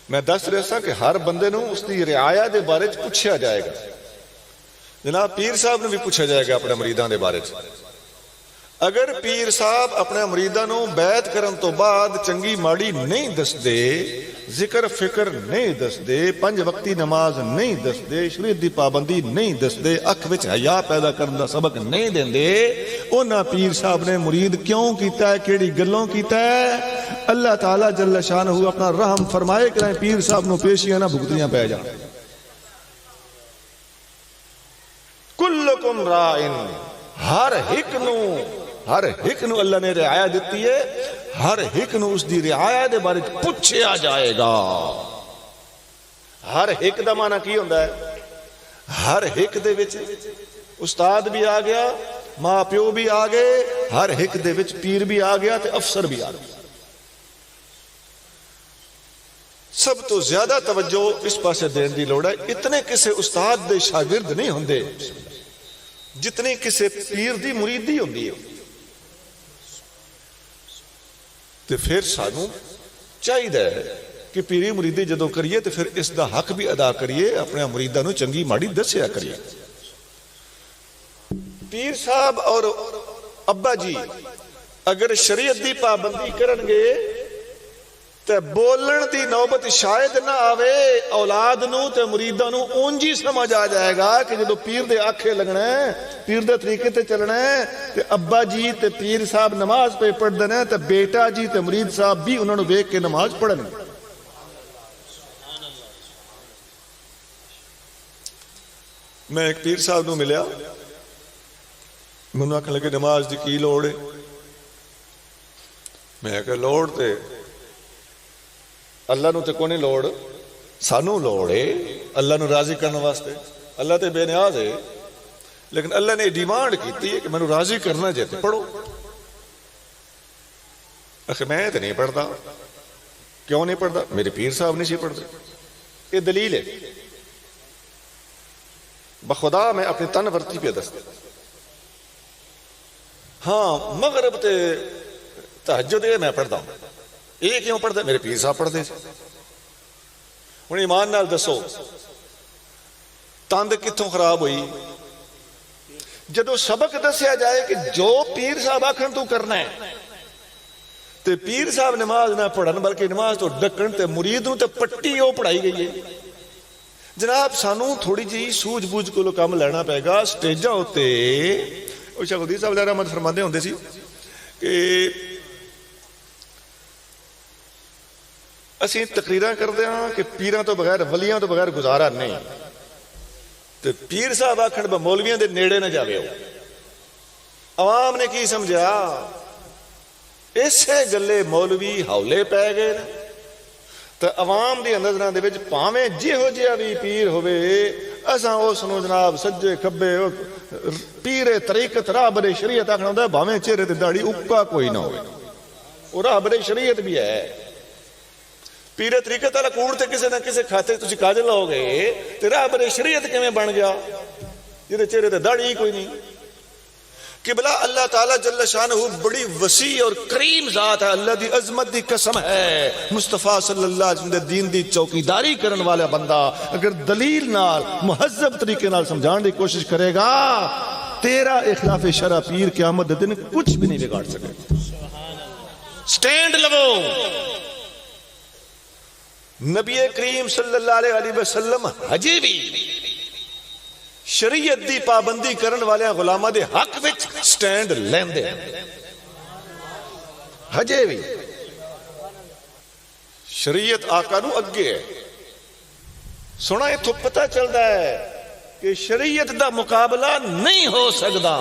मैं दस रहा सा कि हर बंदे नूं उसकी रिआया के बारे च पूछा जाएगा। जनाब पीर साहब ने भी पूछा जाएगा अपने मुरीदां दे बारे च। अगर पीर साहब अपने मुरीदां नूं बैत करन तो बाद चंगी माड़ी नहीं दसदे, जिक्र फिक्र नहीं दसदे, पंज वक्ती नमाज नहीं दसदे, शरीयत दी पाबंदी नहीं दसदे, अख विच हया पैदा करन दा सबक नहीं देंदे, उन्हां पीर साहब ने मुरीद क्यों कीता है, किहड़ी गल्लों कीता है? अल्लाह ताला जल्ल शानहू अपना रहम फरमाए कि पीर साहब नूं पेशियां ना भुगतनियां पै जाण। कुल्लुकुम राइन, हर हिक नूं अल्लाह ने रिआया दिती है, हर हिक नूं उसकी रिआया दे बारे पूछया जाएगा। हर हिक दा माना की हुंदा है? हर हिक दे विच उस्ताद भी आ गया, मां प्यो भी आ गए, हर हिक दे विच पीर भी आ गया ते अफसर भी आ गया। सब तो ज्यादा तवज्जो इस पासे देने की लोड़ है। इतने किसी उस्ताद दे शागिर्द नहीं होंदे जितनी किसी पीर दी मुरीदी होंदी है। तो फिर सानू चाहिए कि पीरी मुरीदी जदों करिए तो फिर इसका हक भी अदा करिए, अपने मुरीदां नूं चंगी माड़ी दस्या करिए। पीर साहब और अब्बा जी अगर शरीयत की पाबंदी करनगे ते बोलण दी नौबत शायद ना आवे। औलाद नूं ते मुरीदां नूं उंज ही समझ आ जाएगा कि जदों पीर दे आखे लगना है, पीर दे तरीके ते चलना है, ते अब्बा जी ते पीर साहब नमाज पे पढ़दे ने ते बेटा जी ते मुरीद साहब भी उन्हां नूं वेख के नमाज पढ़णगे। मैं एक पीर साहब नूं मिलिया, मैनूं आखण लगे नमाज दी की लोड़ है? मैं कहा लोड़ ते अल्लाह नूं ते कोई नहीं लोड़, सानू लोड़ है अल्लाह नूं राजी करने वास्ते। अल्लाह ते बेनियाज है, लेकिन अल्लाह ने डिमांड की है कि मैनूं राजी करना जे ते पढ़ो। आखिर मैं तो नहीं पढ़ता। क्यों नहीं पढ़ता? मेरे पीर साहब नहीं सी पढ़ते। ये दलील है। बखुदा मैं अपनी तन वर्ती पे दसदा। हाँ मगरब ते तहज्जुद मैं पढ़ता हूं। ये क्यों पढ़ते? मेरे पीर साहब पढ़ते। हुण ईमान नाल दसो तंद कित्थों खराब हुई? जदों सबक दसिया जाए कि जो पीर साहब आखण तू करना है, ते पीर साहब नमाज ना पढ़न बल्कि नमाज तो डकण, ते मुरीद नूं ते पट्टी वो पढ़ाई गई है। जनाब सानू थोड़ी जी सूझबूझ को काम लेना पेगा। स्टेजा उत्ते शेख उदीन साहब रहमत फरमाते होंदे सी कि असी तकरीरां करते हैं कि पीरां तो बगैर वलियां तो बगैर गुजारा नहीं। तो पीर साहब आखण मौलवियां दे नेड़े न जावे। अवाम ने की समझा? इसे गले मौलवी हौले पै गए। तो अवाम दी नज़रां दे विच भावें जिहो जिहा भी पीर होवे, असां उस नूं जनाब सज्जे खब्बे पीरे तरीकत राहबरे शरीयत आखना हुंदा। भावें चेहरे ते दाढ़ी उक्का कोई ना होवे, वो राहबरे शरीयत भी है। पीरे तरीकत वाला कूड़ ते किसी ना किसी खाते तुसीं काज लाओगे, ते राहबरे शरीयत किवें बन गया जिहदे चेहरे ते दाढ़ी कोई नहीं? कि भला अल्लाह ताला जल्ल शानहू बड़ी वसी और करीम जात है। अल्लाह दी अजमत दी कसम है, मुस्तफा सल्लल्लाहु अलैहि वसल्लम दे दीन दी चौकीदारी करने वाला बंदा अगर दलील नाल मुहज्जब तरीके नाल समझाने की कोशिश करेगा, तेरा इखलाफ शरा पीर क़यामत दे दिन कुछ भी नहीं बिगाड़ सके। स्टैंड लवो। नबी करीम सल्लल्लाहु अलैहि वसल्लम हजे भी शरीयत दी पाबंदी करने वाले गुलामां दे हक विच स्टैंड लेंदे हजे भी। शरीयत आका नूं अगे है। सुना इथों पता चलता है कि शरीयत दा मुकाबला नहीं हो सकता।